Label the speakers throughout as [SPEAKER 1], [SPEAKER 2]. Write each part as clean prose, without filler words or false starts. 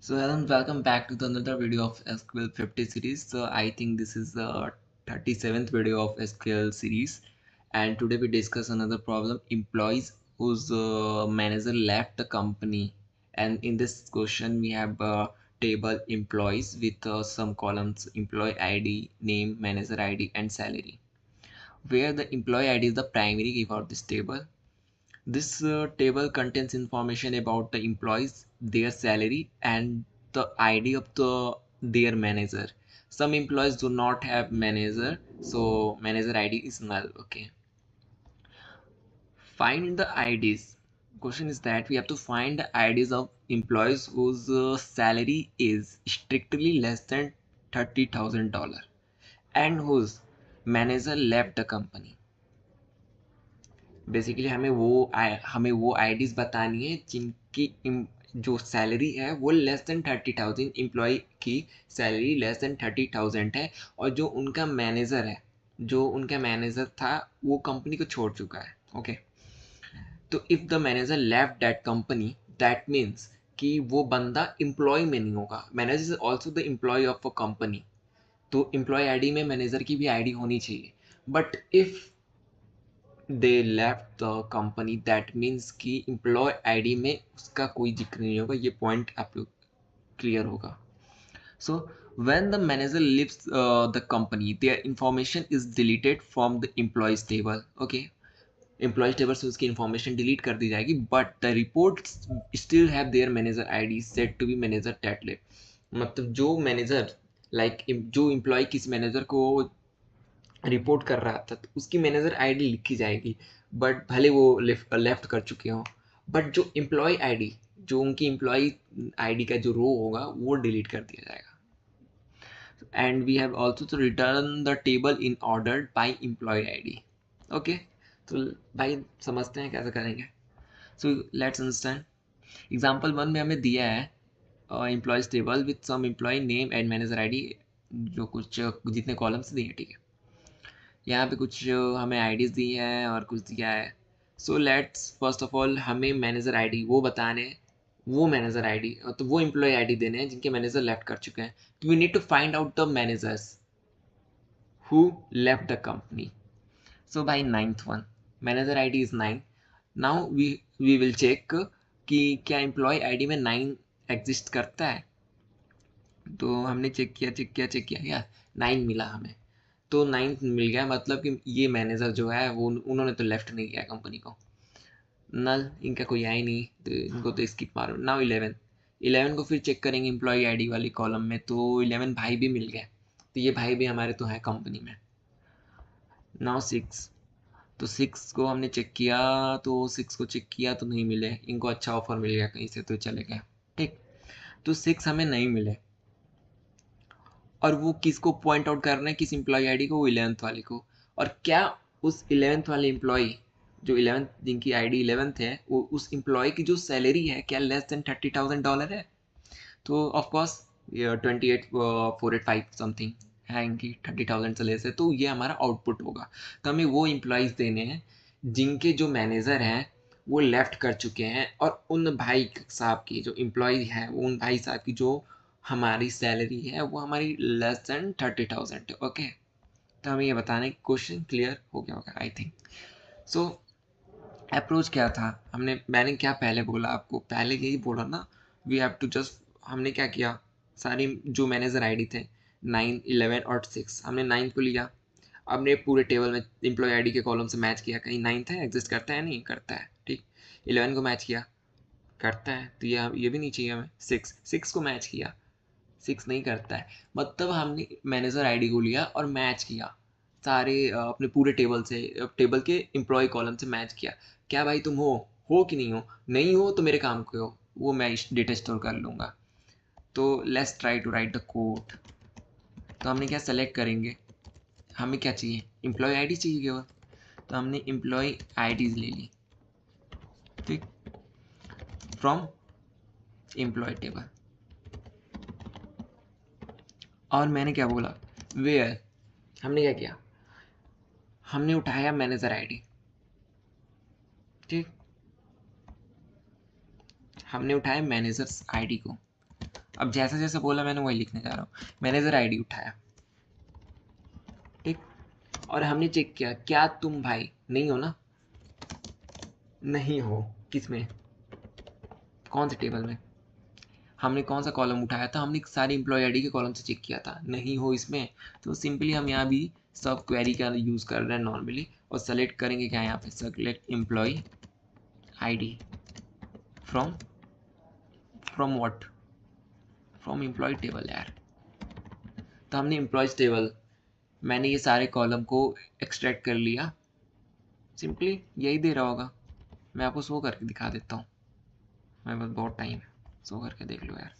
[SPEAKER 1] So hello and welcome back to the another video of SQL 50 series. So I think this is the 37th video of SQL series, and today we discuss another problem: employees whose manager left the company. And in this question we have a table employees with some columns: employee ID, name, manager ID, and salary. Where the employee ID is the primary key for this table. This table contains information about the employees, their salary, and the ID of their manager. Some employees do not have manager, so manager ID is null. Okay. Find the IDs. Question is that we have to find the IDs of employees whose salary is strictly less than $30,000 and whose manager left the company. Basically हमें वो IDs बतानी है जिनकी जो salary है वो less than 30,000, employ की salary less than 30,000 है, और जो उनका मैनेजर था वो कंपनी को छोड़ चुका है. ओके. तो if the manager left that company, that means कि वो बंदा एम्प्लॉय में नहीं होगा. Manager is also the employee of a company, तो एम्प्लॉय आईडी में मैनेजर की भी आईडी होनी चाहिए. But if they left the company, that means कि एम्प्लॉय आईडी में उसका कोई जिक्र नहीं होगा. ये पॉइंट आप लोग क्लियर होगा. सो when the manager leaves the company, their information is deleted from the employees table. Okay, employees table से उसकी information delete कर दी जाएगी, but the reports still have their manager ID set to be manager Tetley. मतलब जो manager जो employ किस manager को report कर रहा था तो उसकी मैनेजर आईडी लिखी जाएगी, बट भले वो लेफ्ट कर चुके हों. बट जो एम्प्लॉय आईडी, जो उनकी एम्प्लॉय आईडी का जो रो होगा वो डिलीट कर दिया जाएगा. And we have also to return the table in order by employee ID. Okay, तो भाई समझते हैं कैसे करेंगे. So let's understand. एग्जाम्पल 1 में हमें दिया है employees table with some employee name and manager ID, जो कुछ जितने कॉलम्स दिए हैं. ठीक है, यहाँ पे कुछ हमें आईडीज दी है और कुछ दिया है. So let's first of all हमें मैनेजर आईडी वो बताने, वो मैनेजर आईडी तो वो एम्प्लॉय आईडी देने हैं जिनके मैनेजर लेफ्ट कर चुके हैं. तो we need to find out the managers who left the company. So भाई ninth one, manager ID is 9. Now we will check कि क्या एम्प्लॉय आईडी में 9 एग्जिस्ट करता है. तो हमने चेक किया या 9 मिला हमें. तो 9 मिल गया, मतलब कि ये मैनेजर जो है वो उन्होंने तो लेफ्ट नहीं किया कंपनी को. नल, इनका कोई है ही नहीं, तो इनको तो स्किप मारो. नाउ 11 को फिर चेक करेंगे एम्प्लॉय आईडी वाली कॉलम में, तो 11 भाई भी मिल गए, तो ये भाई भी हमारे तो है कंपनी में. नाउ 6, तो 6 को हमने चेक किया, तो 6 को चेक किया तो नहीं मिले. इनको अच्छा ऑफर मिल गया कहीं से तो चले गए. ठीक, तो 6 हमें नहीं मिले, और वो किसको पॉइंट आउट कर रहे हैं, किस एम्प्लॉय आईडी को, वो 11th वाले को. और क्या उस 11th वाले एम्प्लॉय, जो 11th जिनकी आईडी 11th है, वो उस एम्प्लॉय की जो सैलरी है क्या लेस देन $30,000 है. तो ऑफ कोर्स 28,485 समथिंग है इनकी, 30,000 से लेस है, तो ये हमारा आउटपुट होगा. तो हमें वो एम्प्लॉयज़ देने हैं जिनके जो मैनेजर हैं वो लेफ्ट कर चुके हैं, और उन भाई साहब की जो एम्प्लॉय है, उन भाई साहब की जो हमारी सैलरी है वो हमारी लेस देन 30,000 है. ओके, तो हमें ये बताने की क्वेश्चन क्लियर हो गया होगा आई थिंक. सो अप्रोच क्या था, मैंने क्या पहले बोला आपको, पहले यही बोला ना, वी हैव टू जस्ट, हमने क्या किया, सारी जो मैनेजर आईडी थे 9, 11 और 6, हमने 9 को लिया. हमने पूरे टेबल में एम्प्लॉय आईडी के कॉलम से मैच किया, कहीं 9 है, एग्जिस्ट करता है, नहीं करता है. ठीक, 11 को मैच किया, करता है, तो ये भी नहीं चाहिए हमें. 6 को मैच किया, 6 नहीं करता है. मतलब हमने मैनेजर आईडी को लिया और मैच किया सारे अपने पूरे टेबल से, टेबल के एम्प्लॉय कॉलम से मैच किया. क्या भाई तुम हो कि नहीं हो, नहीं हो तो मेरे काम को हो, वो मैं डेटा स्टोर कर लूँगा. तो let's try to write the code. तो हमने क्या सेलेक्ट करेंगे, हमें क्या चाहिए, एम्प्लॉय आईडी चाहिए केवल, तो हमने एम्प्लॉय आईडीज ले ली. ठीक, फ्रॉम एम्प्लॉय टेबल. और मैंने क्या बोला, वेयर, हमने क्या किया, हमने उठाया मैनेजर आईडी. ठीक, हमने उठाया मैनेजर्स आईडी को. अब जैसा जैसा बोला मैंने वही लिखने जा रहा हूँ। मैनेजर आईडी उठाया, ठीक, और हमने चेक किया क्या तुम भाई नहीं हो ना, नहीं हो, किसमें, कौन से टेबल में, हमने कौन सा कॉलम उठाया था, हमने सारे एम्प्लॉय आईडी के कॉलम से चेक किया था, नहीं हो इसमें, तो सिंपली हम यहाँ भी सब क्वेरी का यूज़ कर रहे हैं नॉर्मली, और सेलेक्ट करेंगे क्या यहाँ पे, select employee ID from from what, from employee table यार। तो हमने एम्प्लॉयज टेबल, मैंने ये सारे कॉलम को एक्सट्रैक्ट कर लिया, सिंपली यही दे रहा होगा। मैं आपको शो करके दिखा देता हूँ, मेरे पास बहुत टाइम है, शो करके देख लो यार।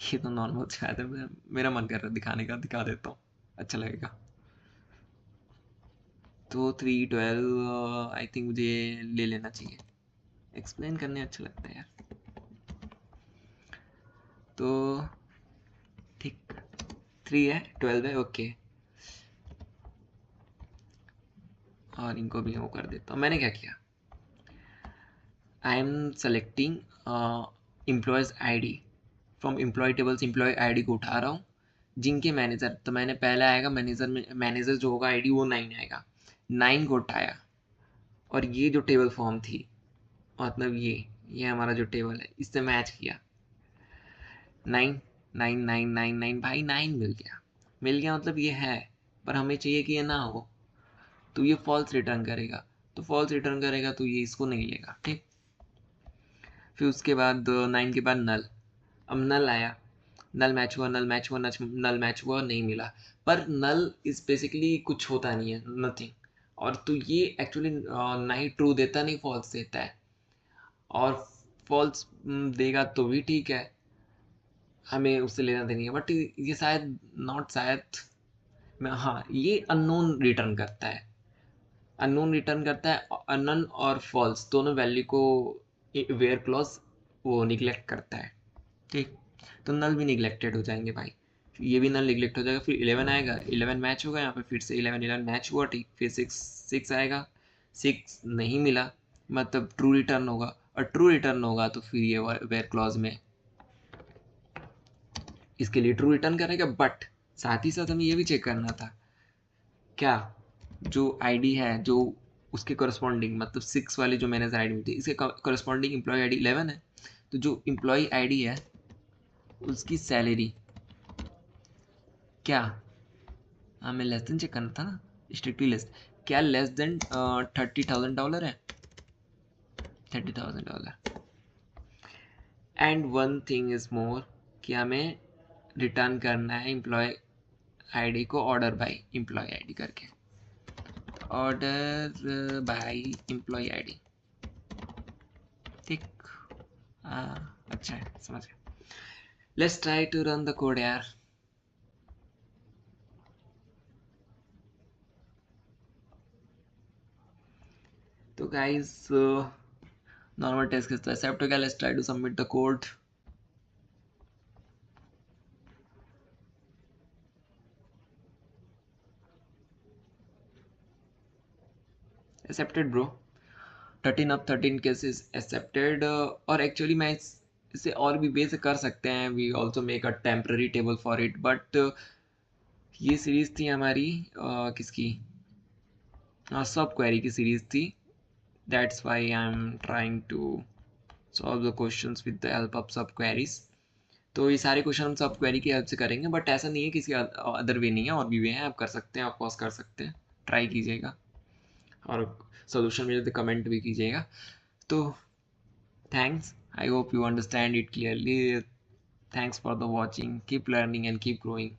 [SPEAKER 1] ये तो नॉर्मल शायद है, मेरा मन कर रहा है दिखाने का, दिखा देता हूँ, अच्छा लगेगा। तो 312 आई थिंक मुझे ले लेना चाहिए, एक्सप्लेन करने अच्छा लगता है यार। तो ठीक, 3 है, 12 है, ओके, और इनको भी वो कर देता हूँ। मैंने क्या किया, I am selecting employees ID from employee tables, employee ID को उठा रहा हूँ जिनके मैनेजर, तो मैंने पहले आएगा मैनेजर में, मैनेजर जो होगा आईडी वो 9 आएगा, 9 को उठाया, और ये जो टेबल फॉर्म थी, मतलब ये हमारा जो टेबल है इससे मैच किया, 9 9 9 9 9 भाई 9 मिल गया, मिल गया मतलब ये है, पर हमें चाहिए कि ये ना हो, तो ये फॉल्स रिटर्न करेगा, तो फॉल्स रिटर्न करेगा तो ये इसको नहीं लेगा, ठीक। फिर उसके बाद 9 के बाद नल, अब नल आया, नल मैच हुआ, नल मैच हुआ, नल मैच हुआ, नहीं मिला, पर नल इज बेसिकली कुछ होता नहीं है, नथिंग, और तो ये एक्चुअली ना ही ट्रू देता नहीं फॉल्स देता है, और फॉल्स देगा तो भी ठीक है, हमें उससे लेना देनी है, बट ये शायद नॉट शायद मैं, हाँ ये अननोन रिटर्न करता है, अननोन रिटर्न करता है, अननोन और फॉल्स दोनों वैल्यू को वेयर क्लॉज वो निगलेक्ट करता है, ठीक। तो नल भी निगलेक्टेड हो जाएंगे भाई, ये भी नल निगलेक्ट हो जाएगा, फिर 11 आएगा, 11 मैच होगा यहाँ पे, फिर से 11 मैच हुआ, ठीक, फिर 6 आएगा, 6 नहीं मिला, मतलब ट्रू रिटर्न होगा, और ट्रू रिटर्न होगा तो फिर ये वेयर क्लॉज में इसके लिए ट्रू रिटर्न करेगा, बट साथ ही साथ हमें ये भी चेक करना था क्या जो आईडी है जो उसके करस्पॉन्डिंग, मतलब 6 वाली जो मैनेजर आईडी थी इसके करस्पॉन्डिंग एम्प्लॉय आईडी 11 है, तो जो एम्प्लॉय आईडी है उसकी सैलरी क्या, हमें लेस देन चेक करना था ना, स्ट्रिक्टली लेस, क्या लेस देन $30,000 है, $30,000, and one thing is more कि हमें रिटर्न करना है एम्प्लॉय आईडी को ऑर्डर बाय एम्प्लॉय आईडी करके, ऑर्डर बाय एम्प्लॉय आईडी, ठीक, अच्छा है, समझ गया। Let's try to run the code यार। तो गाइस नॉर्मल टेस्ट केस तो एक्सेप्ट हो गया, let's try to submit the code. Accepted bro, 13 of 13 cases accepted, और एक्चुअली मैं इसे और भी वे से कर सकते हैं, we also make a temporary table for it, but ये सीरीज थी हमारी किसकी, सब क्वेरी की सीरीज थी, that's why I am trying to solve the questions with the help of sub queries. तो ये सारे क्वेश्चन हम सब क्वेरी की हेल्प से करेंगे, बट ऐसा नहीं है किसी अदर वे नहीं है, और भी वे हैं, आप कर सकते हैं, आप पॉज कर सकते हैं, ट्राई कीजिएगा, और सोल्यूशन मिले तो कमेंट भी कीजिएगा। तो thanks, I hope you understand it clearly. Thanks for the watching. Keep learning and keep growing.